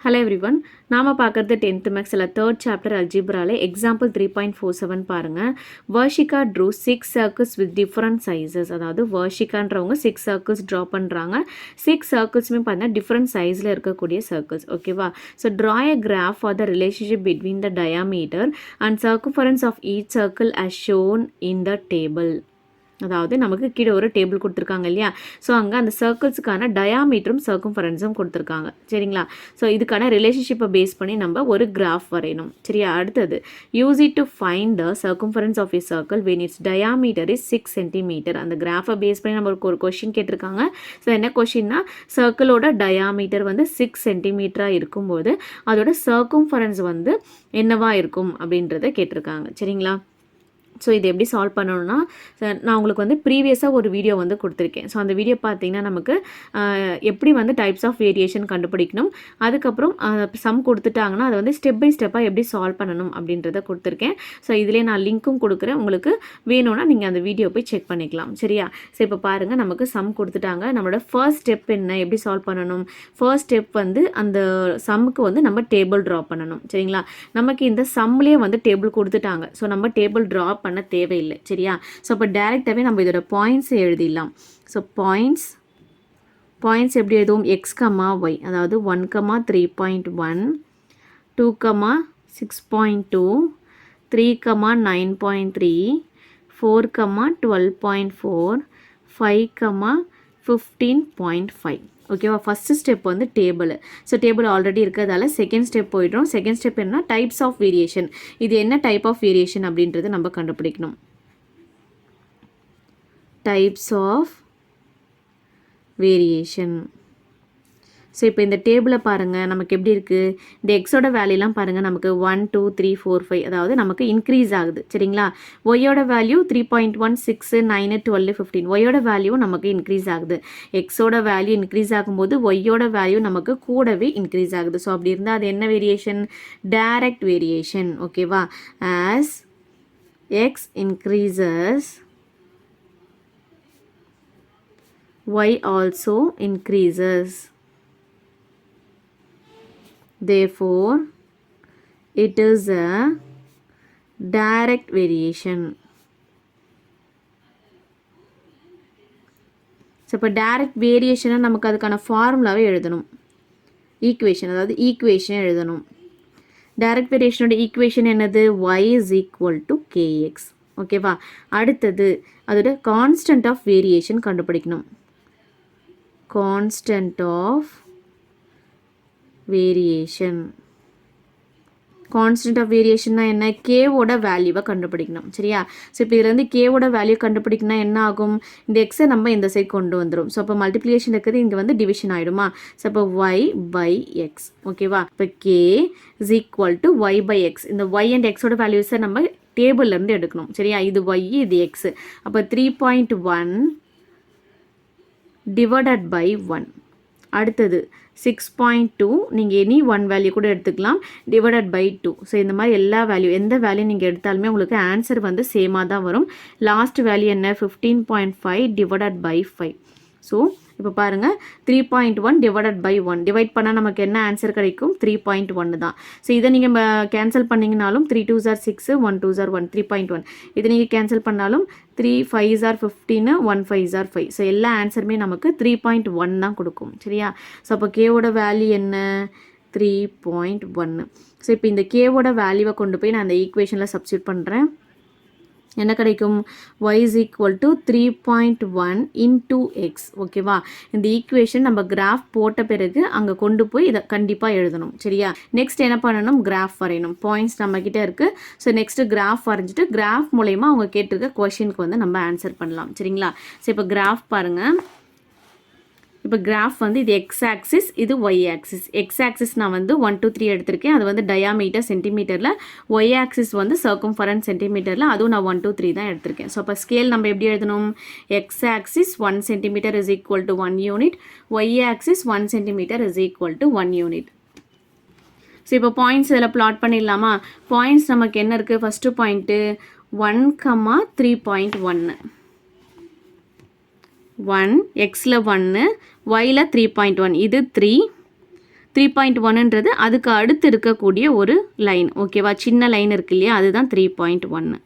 Hello everyone. நாம பார்க்கிறது 10th மேக்ஸ்ல 3rd chapter algebraல example 3.47 பாருங்க. Varshika drew 6 circles with different sizes. அதாவது வர்ஷிகான்றவங்க 6 circles draw பண்றாங்க. 6 circlesமே பார்த்தா different sizeல இருக்கக்கூடிய circles. ஓகேவா? So draw a graph for the relationship between the diameter and circumference of each circle as shown in the table. அதாவது நமக்கு கீழே ஒரு டேபிள் கொடுத்துருக்காங்க இல்லையா? ஸோ அங்கே அந்த சர்க்கிள்ஸுக்கான டயாமீட்டரும் சர்க்கம்ஃபரன்ஸும் கொடுத்துருக்காங்க. சரிங்களா? ஸோ இதுக்கான ரிலேஷன்ஷிப்பை பேஸ் பண்ணி நம்ம ஒரு கிராஃப் வரையணும். சரியா? அடுத்தது use it to find the circumference of a circle when its diameter is 6 centimetre. அந்த கிராஃபை பேஸ் பண்ணி நம்ம ஒரு கொஷின் கேட்டிருக்காங்க. ஸோ என்ன கொஷின்னா, சர்க்கிளோட டயாமீட்டர் வந்து 6 சென்டிமீட்டராக இருக்கும்போது அதோட சர்க்கம்ஃபரன்ஸ் வந்து என்னவா இருக்கும் அப்படின்றத கேட்டிருக்காங்க. சரிங்களா? ஸோ இது எப்படி சால்வ் பண்ணணும்னா, நான் உங்களுக்கு வந்து ப்ரீவியஸாக ஒரு வீடியோ வந்து கொடுத்துருக்கேன். ஸோ அந்த வீடியோ பார்த்தீங்கன்னா நமக்கு எப்படி வந்து டைப்ஸ் ஆஃப் வேரியேஷன் கண்டுபிடிக்கணும், அதுக்கப்புறம் சம் கொடுத்துட்டாங்கன்னா அதை வந்து ஸ்டெப் பை ஸ்டெப்பாக எப்படி சால்வ் பண்ணணும் அப்படின்றத கொடுத்துருக்கேன். ஸோ இதிலே நான் லிங்க்கும் கொடுக்குறேன், உங்களுக்கு வேணும்னா நீங்கள் அந்த வீடியோ போய் செக் பண்ணிக்கலாம். சரியா? ஸோ இப்போ பாருங்கள், நமக்கு சம் கொடுத்துட்டாங்க. நம்மளோட ஃபர்ஸ்ட் ஸ்டெப் என்ன, எப்படி சால்வ் பண்ணணும்? ஃபர்ஸ்ட் ஸ்டெப் வந்து அந்த சம்முக்கு வந்து நம்ம டேபிள் ட்ரா பண்ணணும். சரிங்களா? நமக்கு இந்த சம்லேயே வந்து டேபிள் கொடுத்துட்டாங்க. ஸோ நம்ம டேபிள் ட்ரா பண்ண தேவையில்லை. சரியா? ஸோ அப்போ டைரெக்டாகவே நம்ம இதோட பாயிண்ட்ஸ் எழுதிடலாம். ஸோ பாயிண்ட்ஸ் எப்படி எழுதுவோம்? எக்ஸ் கமா ஒய், அதாவது 1, 3.1, 2, 6.2, 3, 9.3, 4, 12.4, 5, 15.5. ஓகேவா? ஃபஸ்ட்டு ஸ்டெப் வந்து டேபிள். ஸோ டேபிள் ஆல்ரெடி இருக்கிறதால செகண்ட் ஸ்டெப் போய்ட்றோம். செகண்ட் ஸ்டெப் என்ன? Types of variation. இது என்ன டைப் ஆஃப் வேரியேஷன் அப்படின்றது நம்ம கண்டுபிடிக்கணும். Types of variation. ஸோ இப்போ இந்த டேபிளை பாருங்கள், நமக்கு எப்படி இருக்குது? இந்த எக்ஸோட வேல்யூலாம் பாருங்கள், நமக்கு 1, 2, 3, 4, 5, அதாவது நமக்கு இன்க்ரீஸ் ஆகுது. சரிங்களா? ஒய்யோட வேல்யூ 3.1, 6, 9, 12, 15. ஒய்யோட வேல்யூ நமக்கு இன்க்ரீஸ் ஆகுது. எக்ஸோட வேல்யூ இன்க்ரீஸ் ஆகும்போது ஒய்யோட வேல்யூ நமக்கு கூடவே இன்க்ரீஸ் ஆகுது. ஸோ அப்படி இருந்தால் அது என்ன வேரியேஷன்? Direct variation. ஓகேவா? As X increases, Y also increases. Therefore, it is a direct variation. So இப்போ டைரக்ட் வேரியேஷனை நமக்கு அதுக்கான ஃபார்முலாவே எழுதணும். ஈக்குவேஷன், அதாவது ஈக்குவேஷன் எழுதணும். டைரக்ட் வேரியேஷனோட ஈக்குவேஷன் என்னது? y is equal to kx. ஓகேவா? அடுத்தது அதோட கான்ஸ்டன்ட் ஆஃப் வேரியேஷன் கண்டுபிடிக்கணும். Constant of variation. Constant of வேரியேஷன்னா என்ன? கேவோட வேல்யூவை கண்டுபிடிக்கணும். சரியா? ஸோ இப்போ இதுலேருந்து கேவோட வேல்யூ கண்டுபிடிக்கணும்னா என்ன ஆகும்? இந்த எக்ஸை நம்ம இந்த சைட் கொண்டு வந்துடும். ஸோ அப்போ மல்டிப்ளிகேஷன் இருக்குது, இங்கே வந்து டிவிஷன் ஆகிடுமா? ஸோ அப்போ ஒய் பை எக்ஸ். ஓகேவா? இப்போ k is equal to y by x. இந்த ஒய் அண்ட் எக்ஸோட வேல்யூஸை நம்ம டேபிள்லேருந்து எடுக்கணும். சரியா? இது ஒய், இது எக்ஸ். அப்போ 3.1 டிவைடட் பை 1. அடுத்தது 6.2, நீங்கள் எனி ஒன் வேல்யூ கூட எடுத்துக்கலாம், டிவைடட் பை 2. ஸோ இந்த மாதிரி எல்லா வேல்யூ, எந்த வேல்யூ நீங்கள் எடுத்தாலுமே உங்களுக்கு ஆன்சர் வந்து சேமாக தான் வரும். லாஸ்ட் வேல்யூ என்ன? 15.5 டிவைடட் பை 5. ஸோ இப்போ பாருங்கள், 3.1 டிவைடட் பை 1 டிவைட் பண்ணால் நமக்கு என்ன ஆன்சர் கிடைக்கும்? 3.1 தான். ஸோ இதை நீங்கள் cancel பண்ணிங்கனாலும் 3 2s are 6, 1 2s are 1, 3.1. இதை நீங்கள் கேன்சல் பண்ணாலும் 3 5s are 15, 1 5s are 5. So எல்லா ஆன்சருமே நமக்கு 3.1 தான் கொடுக்கும். சரியா? ஸோ அப்போ கேவோட வேல்யூ என்ன? 3.1. ஸோ இப்போ இந்த கேவோட வேல்யூவை கொண்டு போய் நான் அந்த ஈக்குவேஷனில் சப்ஸ்டியூட் பண்ணுறேன். என்ன கிடைக்கும்? y is equal to 3.1 into x. ஓகேவா? இந்த ஈக்குவேஷன் நம்ம கிராஃப் போட்ட பிறகு அங்கே கொண்டு போய் இதை கண்டிப்பாக எழுதணும். சரியா? நெக்ஸ்ட் என்ன பண்ணணும்? கிராஃப் வரையணும். பாயிண்ட்ஸ் நம்மக்கிட்ட இருக்குது. ஸோ நெக்ஸ்ட்டு கிராஃப் வரைஞ்சிட்டு கிராஃப் மூலயமா அவங்க கேட்டிருக்க கொஷினுக்கு வந்து நம்ம ஆன்சர் பண்ணலாம். சரிங்களா? ஸோ இப்போ கிராஃப் பாருங்கள். இப்போ கிராஃப் வந்து இது எக்ஸ் ஆக்சிஸ், இது ஒய் ஆக்சிஸ். எக்ஸ் ஆக்சிஸ் நான் வந்து 1 2 3 எடுத்திருக்கேன், அது வந்து டயாமீட்டர் சென்டிமீட்டரில். ஒய் ஆக்சிஸ் வந்து சர்க்கம்ஃபரன்ஸ் சென்டிமீட்டரில், அதுவும் நான் 1 2 3 தான் எடுத்திருக்கேன். ஸோ அப்போ ஸ்கேல் நம்ம எப்படி எழுதணும்? X axis 1 centimetre is equal to 1 unit, y axis 1 centimetre is equal to 1 unit. So இப்போ பாயிண்ட்ஸ் இதில் பிளாட் பண்ணிடலாமா? பாயிண்ட்ஸ் நமக்கு என்ன இருக்குது? First point 1, 3.1. 1 xல 1 yல 3.1 இது 3 3.1ன்றது அதுக்கு அடுத்து இருக்கக்கூடிய ஒரு லைன். ஓகேவா, சின்ன லைன் இருக்கு இல்லையா, அதுதான் 3.1.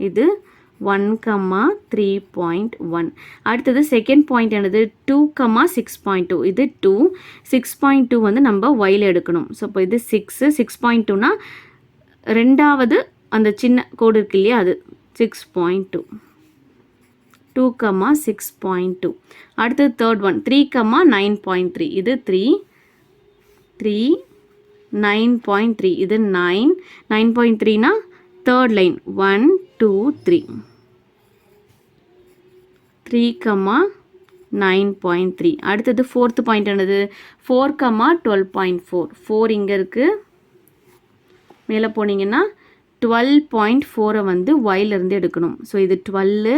இது 1,3.1. அடுத்தது செகண்ட் பாயிண்ட் என்னது 2,6.2. இது 2. 6.2 வந்து நம்ம ஒயில் எடுக்கணும். ஸோ இப்போ இது 6. 6.2னா ரெண்டாவது அந்த சின்ன கோடு இருக்கு இல்லையா, அது 6.2. 2,6.2. அடுத்தது தேர்ட் ஒன் 3,9.3. இது 3. 9.3. இது 9. 9.3னா தேர்ட் லைன் 1 2 3. 3,9.3. அடுத்தது ஃபோர்த் பாயிண்ட் என்னது 4,12.4. 4 இங்கே இருக்குது. மேலே போனீங்கன்னா 12.4 வந்து ஒயிலிருந்து எடுக்கணும். ஸோ இது 12.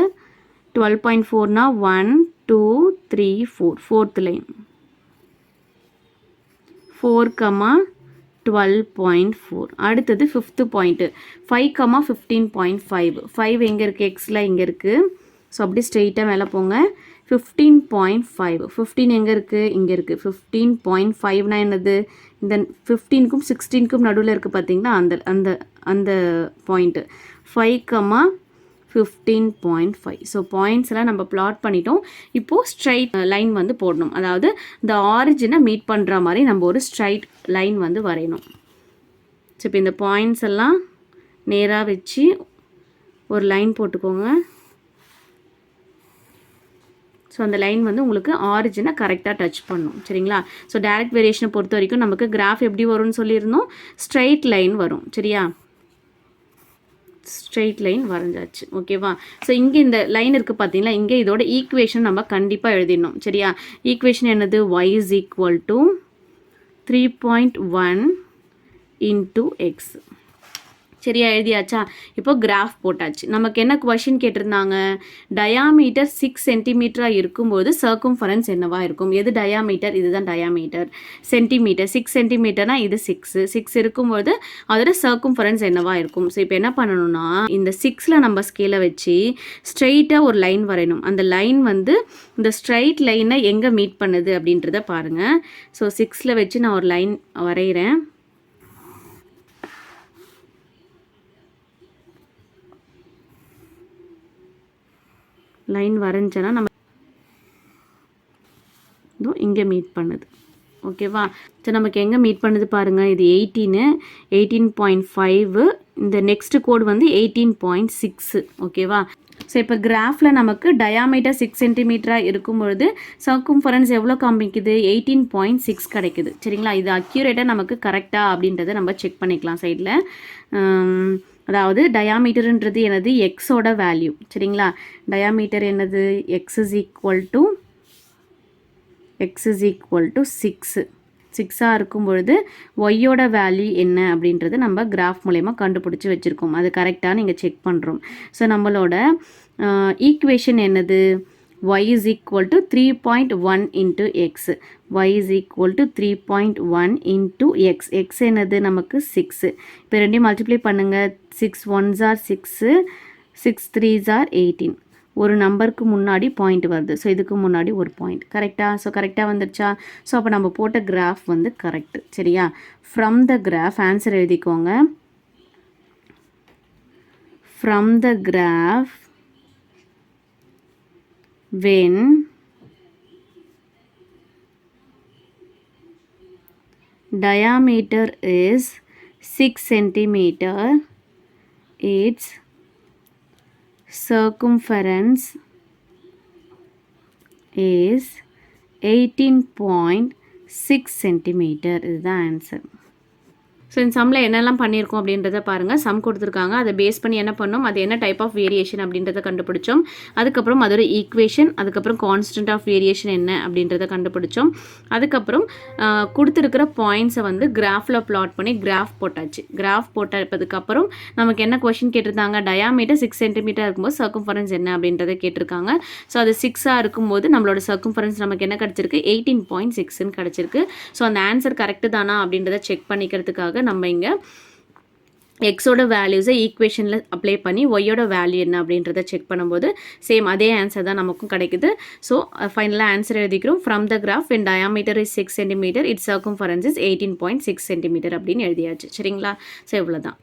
12.4னா 1 2 3 4. Fourth line 4,12.4. அடுத்தது ஃபிஃப்த்து பாயிண்ட்டு 5,15.5. 5 எங்கே இருக்குது, எக்ஸில் இங்கே இருக்குது. ஸோ அப்படி ஸ்ட்ரெயிட்டாக மேலே போங்க. 15.5. 15 எங்கே இருக்குது, இங்கே இருக்குது. 15.5னா என்னது, இந்த 15க்கும் 16க்கும் நடுவில் இருக்குது பார்த்தீங்களா, அந்த அந்த அந்த பாயிண்ட்டு 5,15.5. ஸோ பாயிண்ட்ஸ் எல்லாம் நம்ம பிளாட் பண்ணிட்டோம். இப்போது ஸ்ட்ரைட் லைன் வந்து போடணும். அதாவது இந்த ஆரிஜினை மீட் பண்ணுற மாதிரி நம்ம ஒரு ஸ்ட்ரைட் லைன் வந்து வரையணும். ஸோ இப்போ இந்த பாயிண்ட்ஸ் எல்லாம் நேராக வச்சு ஒரு லைன் போட்டுக்கோங்க. ஸோ அந்த லைன் வந்து உங்களுக்கு ஆரிஜினை கரெக்டாக டச் பண்ணும். சரிங்களா. ஸோ டைரக்ட் வேரியேஷனை பொறுத்த வரைக்கும் நமக்கு கிராஃப் எப்படி வரும்னு சொல்லியிருந்தோம், ஸ்ட்ரைட் லைன் வரும். சரியா, ஸ்ட்ரெயிட் லைன் வரைஞ்சாச்சு. ஓகேவா. ஸோ இங்கே இந்த லைன் இருக்குது பார்த்தீங்களா, இங்கே இதோட ஈக்குவேஷன் நம்ம கண்டிப்பாக எழுதிடணும். சரியா. ஈக்குவேஷன் என்னது, y is equal to 3.1 into x. சரியா, எழுதியாச்சா. இப்போ கிராஃப் போட்டாச்சு. நமக்கு என்ன கொஷின் கேட்டிருந்தாங்க, டயாமீட்டர் 6 சென்டிமீட்டராக இருக்கும்போது சர்க்கம்ஃபரன்ஸ் என்னவா இருக்கும். எது டயாமீட்டர், இதுதான் டயாமீட்டர். சென்டிமீட்டர் 6 சென்டிமீட்டர்னா இது 6 இருக்கும்போது அதோட சர்க்கம்ஃபரன்ஸ் என்னவா இருக்கும். ஸோ இப்போ என்ன பண்ணணும்னா, இந்த 6ல் நம்ம ஸ்கேலை வச்சு ஸ்ட்ரெயிட்டாக ஒரு லைன் வரையணும். அந்த லைன் வந்து இந்த ஸ்ட்ரைட் லைனை எங்கே மீட் பண்ணுது அப்படின்றத பாருங்கள். ஸோ 6ல் வச்சு நான் ஒரு லைன் வரைகிறேன். லைன் வரைஞ்சேன்னா நம்ம இங்கே மீட் பண்ணுது. ஓகேவா. ஸோ நமக்கு எங்கே மீட் பண்ணுது பாருங்கள், இது 18, 18.5. இந்த நெக்ஸ்ட் கோடு வந்து 18.6. ஓகேவா. ஸோ இப்போ கிராஃபில் நமக்கு டயாமீட்டர் 6 சென்டிமீட்டராக இருக்கும்பொழுது சர்க்கம்ஃபரன்ஸ் எவ்வளோ காமிக்குது, 18.6 கிடைக்குது. சரிங்களா. இது அக்யூரேட்டாக நமக்கு கரெக்டாக அப்படின்றத நம்ம செக் பண்ணிக்கலாம் சைடில். அதாவது டயாமீட்டருன்றது என்னது, எக்ஸோட வேல்யூ. சரிங்களா. டயாமீட்டர் என்னது, எக்ஸ் இஸ் ஈக்குவல் டு 6. 6ஆக இருக்கும் பொழுது ஒய்யோட வேல்யூ என்ன அப்படின்றது நம்ம கிராஃப் மூலயமா கண்டுபிடிச்சி வச்சுருக்கோம். அது கரெக்டாக நீங்கள் செக் பண்ணுறோம். ஸோ நம்மளோட ஈக்குவேஷன் என்னது, y is equal to 3.1 into x. y is equal to 3.1 into x. x என்னது நமக்கு 6. இப்போ ரெண்டையும் மல்டிப்ளை பண்ணுங்கள். 6 1s are 6, 6 3s are 18. ஒரு நம்பருக்கு முன்னாடி பாயிண்ட் வருது. ஸோ இதுக்கு முன்னாடி ஒரு பாயிண்ட். கரெக்டாக. ஸோ கரெக்டாக வந்துடுச்சா. ஸோ அப்போ நம்ம போட்ட கிராஃப் வந்து கரெக்டு. சரியா. ஃப்ரம் த கிராஃப் ஆன்சர் எழுதிக்கோங்க. From the graph when diameter is 6 centimeter, its circumference is 18.6 centimeter is the answer. So இந்த சம்மில் என்னெல்லாம் பண்ணியிருக்கோம் அப்படின்றத பாருங்கள். சம் கொடுத்துருக்காங்க, அதை பேஸ் பண்ணி என்ன பண்ணோம், அது என்ன டைப் ஆஃப் வேரியேஷன் அப்படின்றத கண்டுபிடிச்சோம். அதுக்கப்புறம் அதோட ஈக்குவேஷன், அதுக்கப்புறம் கான்ஸ்டன்ட் ஆஃப் வேரியேஷன் என்ன அப்படின்றத கண்டுபிடிச்சோம். அதுக்கப்புறம் கொடுத்துருக்கிற பாயிண்ட்ஸை வந்து கிராஃபில் பிளாட் பண்ணி கிராஃப் போட்டாச்சு. கிராஃப் போட்டதுக்கப்புறம் நமக்கு என்ன கொஷின் கேட்டிருந்தாங்க, டயாமீட்டர் 6 சென்டிமீட்டர் இருக்கும்போது சர்க்கம்ஃபரன்ஸ் என்ன அப்படின்றத கேட்டிருக்காங்க. ஸோ அது 6ஆக இருக்கும்போது நம்மளோட சர்க்கம்ஃபரன்ஸ் நமக்கு என்ன கிடச்சிருக்கு, 18.6ன்னு கிடச்சிருக்கு. ஸோ அந்த ஆன்சர் கரெக்டு தானா அப்படின்றத செக் பண்ணிக்கிறதுக்காக நம்ம இங்கே எக்ஸோட வேல்யூஸை ஈக்குவேஷனில் அப்ளை பண்ணி ஒய்யோட வேல்யூ என்ன அப்படின்றத செக் பண்ணும்போது சேம் அதே ஆன்சர் தான் நமக்கும் கிடைக்குது. ஸோ ஃபைனலாக ஆன்சர் எழுதிக்கிறோம். From the graph when diameter is 6 cm its circumference is 18.6 cm அப்படின்னு எழுதியாச்சு. சரிங்களா? ஸோ இவ்வளோ தான்.